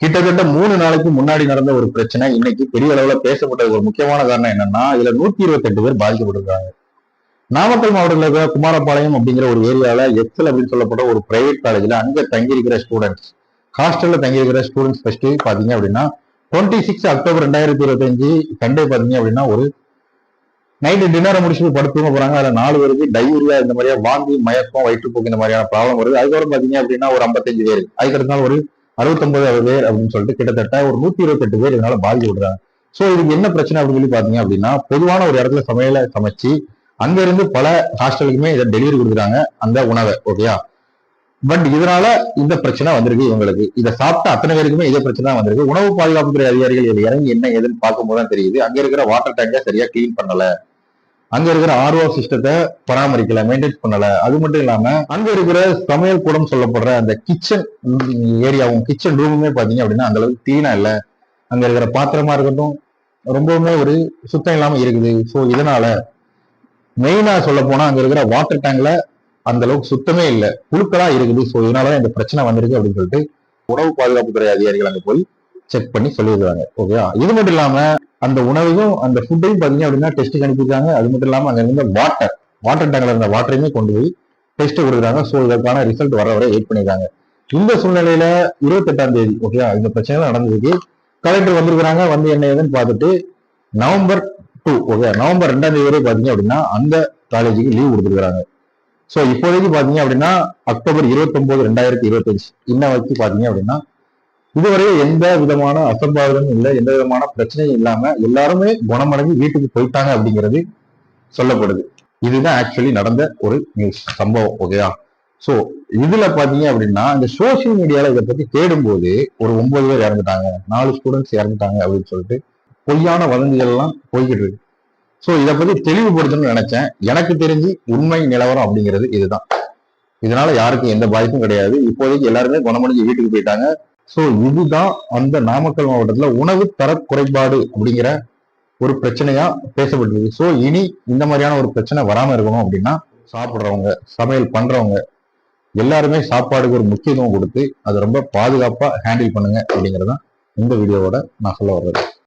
கிட்டத்தட்ட 3 நாளைக்கு முன்னாடி நடந்த ஒரு பிரச்சனை இன்னைக்கு பெரிய அளவுல பேசப்பட்ட ஒரு முக்கியமான காரணம் என்னன்னா, இதுல 128 பேர் பாதிக்கப்பட்டிருக்காங்க. நாமக்கல் மாவட்டத்தில் இருக்கிற குமாரபாளையம் அப்படிங்கிற ஒரு ஏரியாவில எக்ஸல் அப்படின்னு சொல்லப்பட்ட ஒரு பிரைவேட் காலேஜ்ல அங்க தங்கியிருக்கிற ஸ்டூடெண்ட்ஸ், ஹாஸ்டல்ல தங்கியிருக்கிற ஸ்டூடெண்ட்ஸ் ஃபர்ஸ்ட் பாத்தீங்க அப்படின்னா 26 அக்டோபர் 2025 சண்டே பாத்தீங்க அப்படின்னா ஒரு நைட்டு டின்னரை முடிச்சுட்டு படுத்துங்க போறாங்க. அதுல 4 பேருக்கு டையூரியா இந்த மாதிரியா வாந்தி, மயக்கம், வயிற்றுப்போக்கு இந்த மாதிரியான ப்ராப்ளம் வருது. அதுக்கப்புறம் பாத்தீங்க அப்படின்னா ஒரு 55 பேர், அதுக்கடுத்த நாள் ஒரு 69 பேர் அப்படின்னு சொல்லிட்டு கிட்டத்தட்ட ஒரு 128 பேர் இதனால பாதிக்கப்படுறாங்க. சோ இதுக்கு என்ன பிரச்சனை அப்படின்னு சொல்லி பாத்தீங்க அப்படின்னா, பொதுவான ஒரு இடத்துல சமையலை சமைச்சு அங்க இருந்து பல ஹாஸ்டலுக்குமே இதை டெலிவரி கொடுக்குறாங்க அந்த உணவை. ஓகேயா? பட் இதனால இந்த பிரச்சனை வந்திருக்கு இவங்களுக்கு. இதை சாப்பிட்ட அத்தனை பேருக்குமே இதே பிரச்சனை தான் வந்திருக்கு. உணவு பாதுகாப்புத்துறை அதிகாரிகள் இதை இறங்கி என்ன ஏதுன்னு பார்க்கும்போது தான் தெரியுது, அங்க இருக்கிற வாட்டர் டேங்கை சரியா கிளீன் பண்ணல, அங்க இருக்கிற ஆர்ஓ சிஸ்டத்தை பராமரிக்கல, மெயின்டைன் பண்ணல. அது மட்டும் இல்லாம அங்க இருக்கிற சமையல் கூடம் சொல்லப்படுற அந்த கிச்சன் ஏரியாவும் கிச்சன் ரூமுமே பாத்தீங்க அப்படின்னா அந்த அளவுக்கு கிளீனா இல்ல. அங்க இருக்கிற பாத்திரமா இருக்கட்டும் ரொம்பவுமே ஒரு சுத்தம் இல்லாம இருக்குது. ஸோ இதனால மெயினா சொல்ல போனா அங்க இருக்கிற வாட்டர் டேங்க்ல அந்த அளவுக்கு சுத்தமே இல்லை, புழுக்களா இருக்குது. ஸோ இதனாலதான் இந்த பிரச்சனை வந்திருக்கு அப்படின்னு சொல்லிட்டு உணவு பாதுகாப்புத்துறை அதிகாரிகள் அங்க போய் செக் பண்ணி சொல்லிடுறாங்க. ஓகேவா? இது மட்டும் இல்லாம அந்த உணவையும் அந்த ஃபுட்டையும் பாத்தீங்க அப்படின்னா டெஸ்ட்டுக்கு அனுப்பியிருக்காங்க. அது மட்டும் இல்லாம அங்க இருந்த வாட்டர் டேங்க்ல இருந்த வாட்டரையுமே கொண்டு போய் டெஸ்ட் கொடுக்குறாங்க. ஸோ இதற்கான ரிசல்ட் வர வரை வெயிட் பண்ணிருக்காங்க. இந்த சூழ்நிலையில 28ஆம் தேதி ஓகேவா இந்த பிரச்சனை நடந்ததுக்கு கலெக்டர் வந்திருக்கிறாங்க. வந்து என்ன ஏதுன்னு பார்த்துட்டு நவம்பர் 2 ஓகே நவம்பர் 2ஆம் தேதி வரை பாத்தீங்க அப்படின்னா அந்த காலேஜுக்கு லீவ் கொடுத்துருக்காங்க. சோ இப்போதைக்கு பாத்தீங்க அப்படின்னா அக்டோபர் 29, 2025 இன்ன வரைக்கும் பாத்தீங்க அப்படின்னா இதுவரை எந்த விதமான அசம்பாவிதமும் இல்லை, எந்த விதமான பிரச்சனையும் இல்லாம எல்லாருமே குணமடைஞ்சு வீட்டுக்கு போயிட்டாங்க அப்படிங்கிறது சொல்லப்படுது. இதுதான் ஆக்சுவலி நடந்த ஒரு நியூஸ் சம்பவம். ஓகேயா? சோ இதுல பாத்தீங்க அப்படின்னா இந்த சோசியல் மீடியால இதை பத்தி தேடும்போது ஒரு 9 பேர் இறந்துட்டாங்க, 4 ஸ்டூடெண்ட்ஸ் இறந்துட்டாங்க அப்படின்னு சொல்லிட்டு பொய்யான வதந்திகள் எல்லாம் போய்கிட்டு இருக்கு. சோ இதை பத்தி தெளிவுபடுத்தணும்னு நினைச்சேன். எனக்கு தெரிஞ்சு உண்மை நிலவரம் அப்படிங்கிறது இதுதான். இதனால யாருக்கும் எந்த பாதிப்பும் கிடையாது. இப்போதைக்கு எல்லாருமே குணமடைஞ்சு வீட்டுக்கு போயிட்டாங்க. சோ இதுதான் அந்த நாமக்கல் மாவட்டத்துல உணவு தர குறைபாடு அப்படிங்கிற ஒரு பிரச்சனையா பேசப்பட்டிருக்கு. சோ இனி இந்த மாதிரியான ஒரு பிரச்சனை வராம இருக்கணும் அப்படின்னா சாப்பிடுறவங்க, சமையல் பண்றவங்க எல்லாருமே சாப்பாடுக்கு ஒரு முக்கியத்துவம் கொடுத்து அதை ரொம்ப பாதுகாப்பா ஹேண்டில் பண்ணுங்க அப்படிங்கறதான் இந்த வீடியோவோட நான் சொல்ல வர்றது.